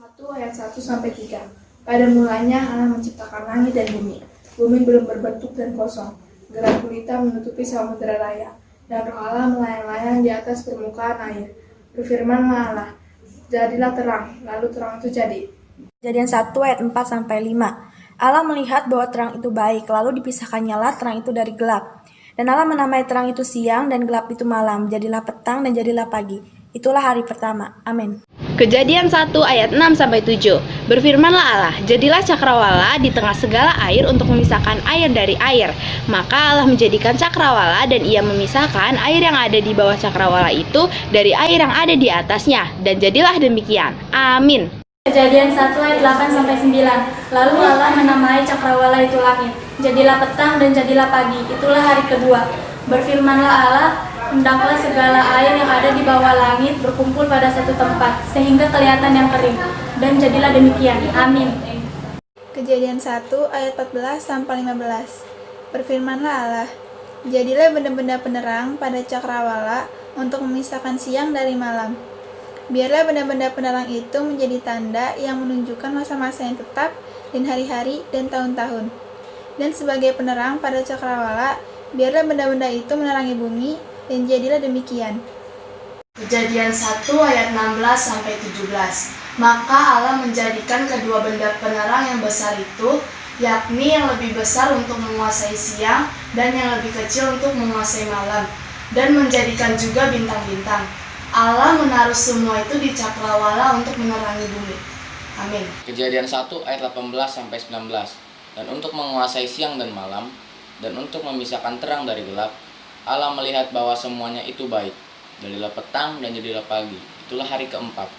1 ayat 1 sampai 3. Pada mulanya Allah menciptakan langit dan bumi. Bumi belum berbentuk dan kosong. Gelap gulita menutupi samudera raya. Dan roh Allah melayang-layang di atas permukaan air. Berfirmanlah Allah, jadilah terang, lalu terang itu jadi. Kejadian 1 ayat 4 sampai 5. Allah melihat bahwa terang itu baik, lalu dipisahkannyalah terang itu dari gelap. Dan Allah menamai terang itu siang dan gelap itu malam. Jadilah petang dan jadilah pagi. Itulah hari pertama. Amin. Kejadian 1 ayat 6 sampai 7. Berfirmanlah Allah, jadilah cakrawala di tengah segala air untuk memisahkan air dari air. Maka Allah menjadikan cakrawala dan ia memisahkan air yang ada di bawah cakrawala itu dari air yang ada di atasnya. Dan jadilah demikian. Amin. Kejadian 1 ayat 8 sampai 9. Lalu Allah menamai cakrawala itu langit. Jadilah petang dan jadilah pagi. Itulah hari kedua. Berfirmanlah Allah, hendaklah segala air yang ada di bawah langit berkumpul pada satu tempat, sehingga kelihatan yang kering. Dan jadilah demikian. Amin. Kejadian 1 ayat 14 sampai 15. Berfirmanlah Allah, jadilah benda-benda penerang pada cakrawala untuk memisahkan siang dari malam. Biarlah benda-benda penerang itu menjadi tanda yang menunjukkan masa-masa yang tetap dan hari-hari dan tahun-tahun. Dan sebagai penerang pada cakrawala, biarlah benda-benda itu menerangi bumi, dan jadilah demikian. Kejadian 1 ayat 16 sampai 17. Maka Allah menjadikan kedua benda penerang yang besar itu, yakni yang lebih besar untuk menguasai siang dan yang lebih kecil untuk menguasai malam, dan menjadikan juga bintang-bintang. Allah menaruh semua itu di cakrawala untuk menerangi bumi. Amin. Kejadian 1 ayat 18 sampai 19. Dan untuk menguasai siang dan malam, dan untuk memisahkan terang dari gelap, Allah melihat bahwa semuanya itu baik. Jadilah petang dan jadilah pagi. Itulah hari keempat.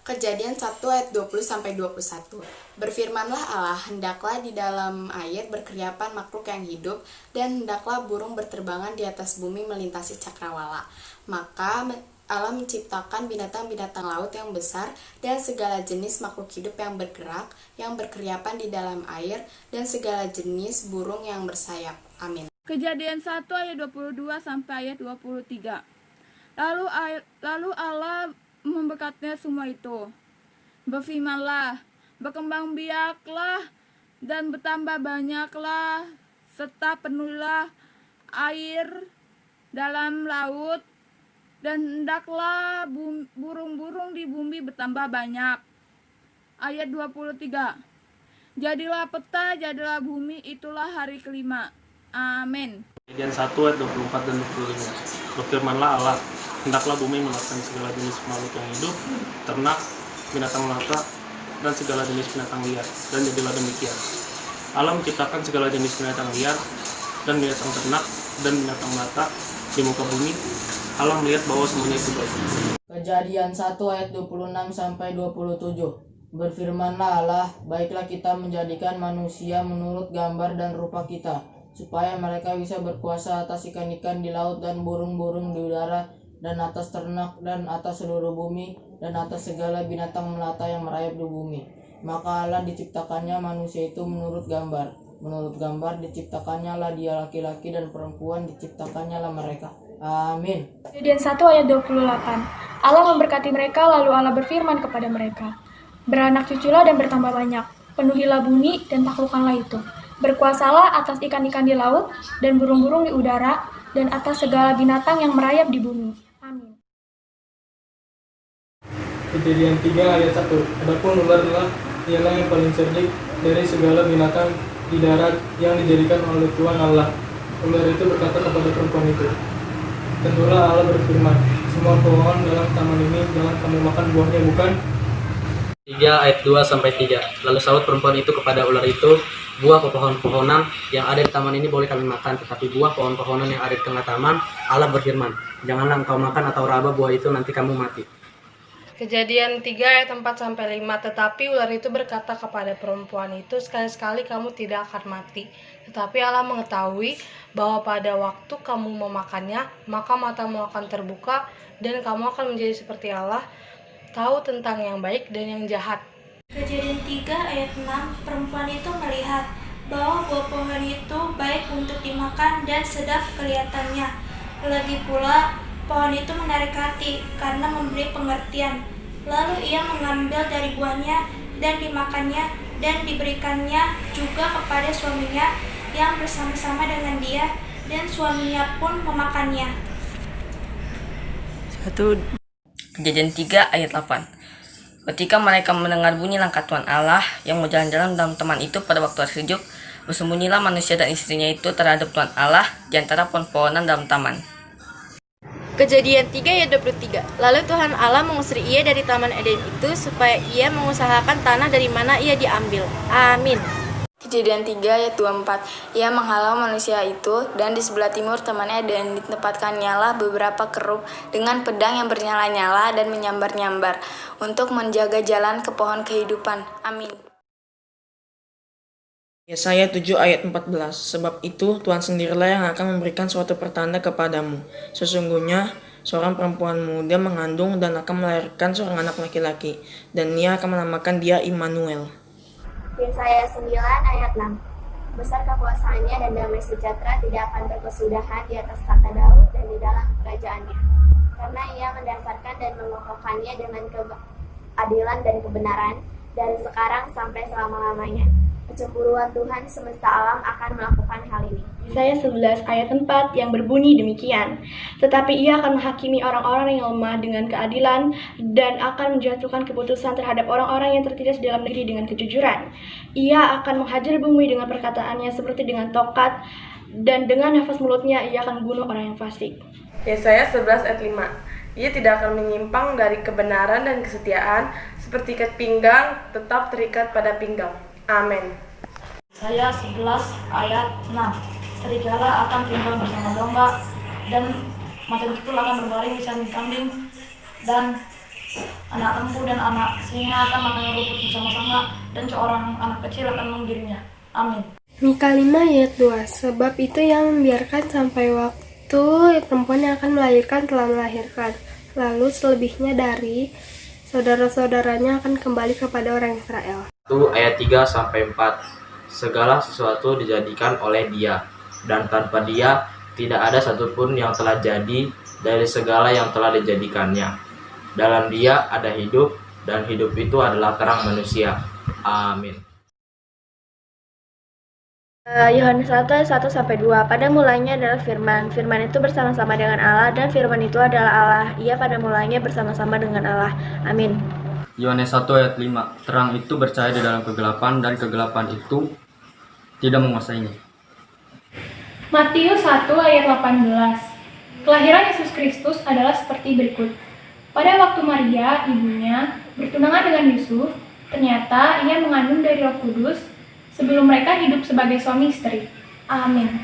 Kejadian 1 ayat 20 sampai 21. Berfirmanlah Allah, hendaklah di dalam air berkeriapan makhluk yang hidup, dan hendaklah burung berterbangan di atas bumi melintasi cakrawala. Maka Allah menciptakan binatang-binatang laut yang besar dan segala jenis makhluk hidup yang bergerak, yang berkeriapan di dalam air, dan segala jenis burung yang bersayap. Amin. Kejadian 1 ayat 22 sampai ayat 23. Lalu Allah memberkati semua itu. Berfirmanlah, berkembang biaklah dan bertambah banyaklah, serta penuhilah air dalam laut, dan hendaklah burung-burung di bumi bertambah banyak. Ayat 23. Jadilah peta, jadilah bumi, itulah hari kelima. Amin. Kejadian 1 ayat 24 dan 25. Berfirmanlah Allah, hendaklah bumi menelan segala jenis makhluk yang hidup, ternak, binatang melata, dan segala jenis binatang liar, dan jadilah demikian. Allah menciptakan segala jenis binatang liar dan binatang ternak dan binatang melata di muka bumi. Allah melihat bahwa semuanya itu baik. Kejadian 1 ayat 26 sampai 27. Berfirmanlah Allah, baiklah kita menjadikan manusia menurut gambar dan rupa kita, supaya mereka bisa berkuasa atas ikan-ikan di laut dan burung-burung di udara, dan atas ternak, dan atas seluruh bumi, dan atas segala binatang melata yang merayap di bumi. Maka Allah diciptakannya manusia itu menurut gambar. Menurut gambar diciptakannya lah dia laki-laki, dan perempuan diciptakannya lah mereka. Amin. Kejadian 1 ayat 28. Allah memberkati mereka, lalu Allah berfirman kepada mereka, beranak cuculah dan bertambah banyak, penuhilah bumi dan taklukkanlah itu. Berkuasalah atas ikan-ikan di laut dan burung-burung di udara, dan atas segala binatang yang merayap di bumi. Amin. Kejadian 3 ayat 1. Adapun ular ialah yang paling cerdik dari segala binatang di darat yang dijadikan oleh Tuhan Allah. Ular itu berkata kepada perempuan itu, tentulah Allah berfirman, semua pohon dalam taman ini jangan kamu makan buahnya, bukan? 3 ayat 2 sampai 3. Lalu sahut perempuan itu kepada ular itu, buah pohon-pohonan yang ada di taman ini boleh kami makan, tetapi buah pohon-pohonan yang ada di tengah taman, Allah berfirman, janganlah engkau makan atau raba buah itu, nanti kamu mati. Kejadian 3 ayat 4 sampai 5. Tetapi ular itu berkata kepada perempuan itu, sekali-sekali kamu tidak akan mati. Tetapi Allah mengetahui bahwa pada waktu kamu memakannya, maka matamu akan terbuka dan kamu akan menjadi seperti Allah, tahu tentang yang baik dan yang jahat. Kejadian 3 ayat 6. Perempuan itu melihat bahwa buah pohon itu baik untuk dimakan dan sedap kelihatannya. Lagi pula pohon itu menarik hati karena memberi pengertian. Lalu ia mengambil dari buahnya dan dimakannya, dan diberikannya juga kepada suaminya yang bersama-sama dengan dia, dan suaminya pun memakannya. Kejadian 3 ayat 8. Ketika mereka mendengar bunyi langkah Tuhan Allah yang mau jalan-jalan dalam taman itu pada waktu hari sejuk, bersembunyilah manusia dan istrinya itu terhadap Tuhan Allah di antara pohon-pohonan dalam taman. Kejadian 3 ayat 23. Lalu Tuhan Allah mengusir ia dari Taman Eden itu supaya ia mengusahakan tanah dari mana ia diambil. Amin. Kejadian 3 ayat 24. Ia menghalau manusia itu, dan di sebelah timur temannya, dan ditempatkannya lah beberapa kerub dengan pedang yang bernyala-nyala dan menyambar-nyambar untuk menjaga jalan ke pohon kehidupan. Amin. Yesaya 7 ayat 14. Sebab itu Tuhan sendirilah yang akan memberikan suatu pertanda kepadamu. Sesungguhnya seorang perempuan muda mengandung dan akan melahirkan seorang anak laki-laki, dan ia akan menamakan dia Immanuel. Yesaya 9 ayat 6. Besar kekuasaannya dan damai sejahtera tidak akan berkesudahan di atas kata Daud dan di dalam kerajaannya. Karena ia mendasarkan dan mengokohkannya dengan keadilan dan kebenaran dari sekarang sampai selama-lamanya. Kecemburuan Tuhan semesta alam akan melakukan hal ini. Yesaya 11 ayat 4 yang berbunyi demikian. Tetapi ia akan menghakimi orang-orang yang lemah dengan keadilan dan akan menjatuhkan keputusan terhadap orang-orang yang tertindas dalam negeri dengan kejujuran. Ia akan menghajar bumi dengan perkataannya seperti dengan tokat, dan dengan nafas mulutnya ia akan membunuh orang yang fasik. Yesaya 11 ayat 5. Ia tidak akan menyimpang dari kebenaran dan kesetiaan, seperti ikat pinggang tetap terikat pada pinggang. Amin. Yesaya 11 ayat 6. Serigala akan tinggal bersama domba, dan macan tutul akan berbaring di samping kambing, dan anak lembu dan anak singa akan makan rumput bersama-sama, dan seorang anak kecil akan menggirinya. Amin. Mika 5 ayat 2. Sebab itu yang membiarkan sampai waktu perempuan yang akan melahirkan telah melahirkan. Lalu selebihnya dari saudara-saudaranya akan kembali kepada orang Israel. 1 ayat 3-4. Segala sesuatu dijadikan oleh Dia, dan tanpa Dia tidak ada satupun yang telah jadi dari segala yang telah dijadikannya. Dalam Dia ada hidup, dan hidup itu adalah terang manusia. Amin. Yohanes 1 ayat 1-2. Pada mulanya adalah firman. Firman itu bersama-sama dengan Allah, dan firman itu adalah Allah. Ia pada mulanya bersama-sama dengan Allah. Amin. Yohanes 1 ayat 5. Terang itu bercahaya di dalam kegelapan, dan kegelapan itu tidak menguasainya. Matius 1 ayat 18. Kelahiran Yesus Kristus adalah seperti berikut. Pada waktu Maria, ibunya, bertunangan dengan Yusuf, ternyata ia mengandung dari Roh Kudus sebelum mereka hidup sebagai suami istri. Amin.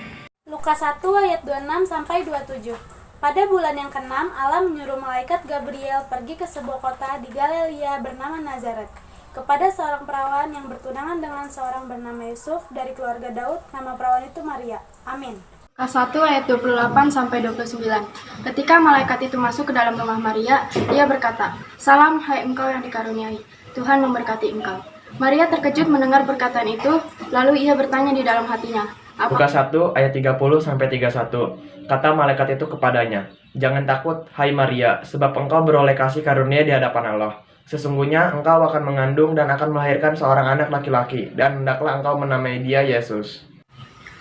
Lukas 1 ayat 26-27. Pada bulan yang ke-6, Allah menyuruh malaikat Gabriel pergi ke sebuah kota di Galilea bernama Nazaret, kepada seorang perawan yang bertunangan dengan seorang bernama Yusuf dari keluarga Daud. Nama perawan itu Maria. Amin. Lukas 1 ayat 28-29. Ketika malaikat itu masuk ke dalam rumah Maria, ia berkata, "Salam, hai engkau yang dikaruniai, Tuhan memberkati engkau." Maria terkejut mendengar perkataan itu, lalu ia bertanya di dalam hatinya, Lukas 1 ayat 30-31. Kata malaikat itu kepadanya, "Jangan takut, hai Maria, sebab engkau beroleh kasih karunia di hadapan Allah. Sesungguhnya engkau akan mengandung dan akan melahirkan seorang anak laki-laki, dan hendaklah engkau menamai dia Yesus."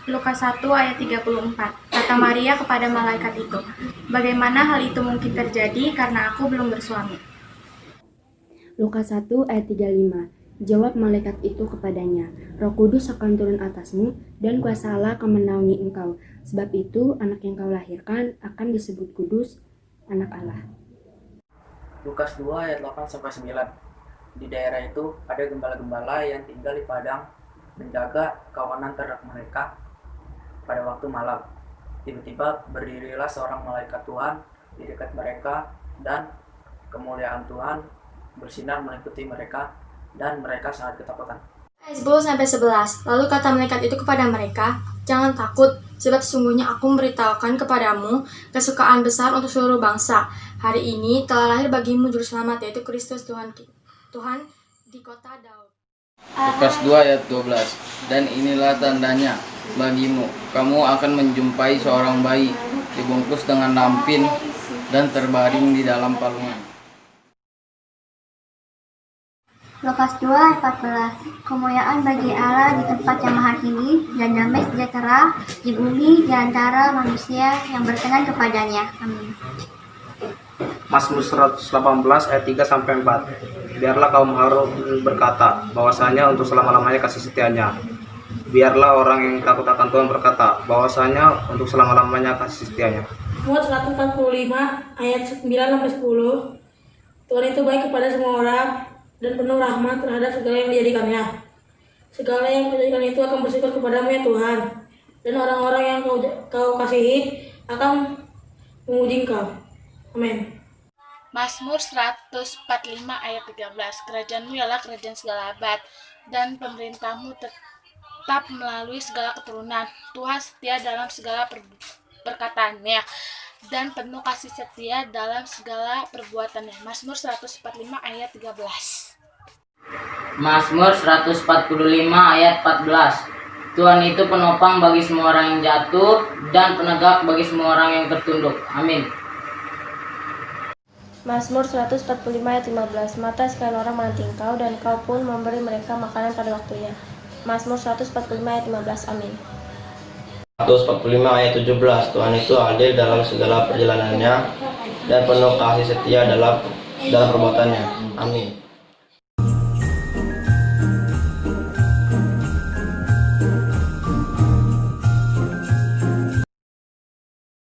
Lukas 1 ayat 34. Kata Maria kepada malaikat itu, "Bagaimana hal itu mungkin terjadi karena aku belum bersuami?" Lukas 1 ayat 35. Jawab malaikat itu kepadanya, "Roh Kudus akan turun atasmu, dan kuasa Allah akan menaungi engkau. Sebab itu anak yang kau lahirkan akan disebut kudus, anak Allah." Lukas 2 ayat 8-9. Di daerah itu ada gembala-gembala yang tinggal di padang menjaga kawanan ternak mereka pada waktu malam. Tiba-tiba berdirilah seorang malaikat Tuhan di dekat mereka, dan kemuliaan Tuhan bersinar meliputi mereka, dan mereka sangat ketakutan. Ayat 10-11. Lalu kata malaikat itu kepada mereka, "Jangan takut, sebab sesungguhnya aku memberitahukan kepadamu kesukaan besar untuk seluruh bangsa. Hari ini telah lahir bagimu juru selamat, yaitu Kristus Tuhan di kota Daud." Lukas 2 ayat 12. Dan inilah tandanya bagimu, kamu akan menjumpai seorang bayi dibungkus dengan lampin dan terbaring di dalam palungan. Lukas 2 ayat 14. Kemuliaan bagi Allah di tempat yang maha tinggi dan damai sejahtera di bumi di antara manusia yang berkenan kepadanya. Amin. Mazmur 118 ayat 3-4. Biarlah kaum Harun berkata bahwasanya untuk selama-lamanya kasih setianya. Biarlah orang yang takut akan Tuhan berkata bahwasanya untuk selama-lamanya kasih setianya. Mazmur 145 ayat 9-10. Tuhan itu baik kepada semua orang dan penuh rahmat terhadap segala yang dijadikannya. Segala yang dijadikan itu akan bersifat kepadamu ya Tuhan, dan orang-orang yang kau kasihi akan memuji Engkau. Amin. Mazmur 145 ayat 13. Kerajaanmu ialah kerajaan segala abad, dan pemerintahmu tetap melalui segala keturunan. Tuhan setia dalam segala perkataannya, dan penuh kasih setia dalam segala perbuatannya. Mazmur 145 ayat 13. Mazmur 145 ayat 14. Tuhan itu penopang bagi semua orang yang jatuh dan penegak bagi semua orang yang tertunduk. Amin. Mazmur 145 ayat 15. Mata sekalian orang menanti Engkau, dan Engkau pun memberi mereka makanan pada waktunya. Mazmur 145 ayat 15. Amin. 145 ayat 17. Tuhan itu adil dalam segala perjalanannya dan penuh kasih setia dalam perbuatannya. Amin.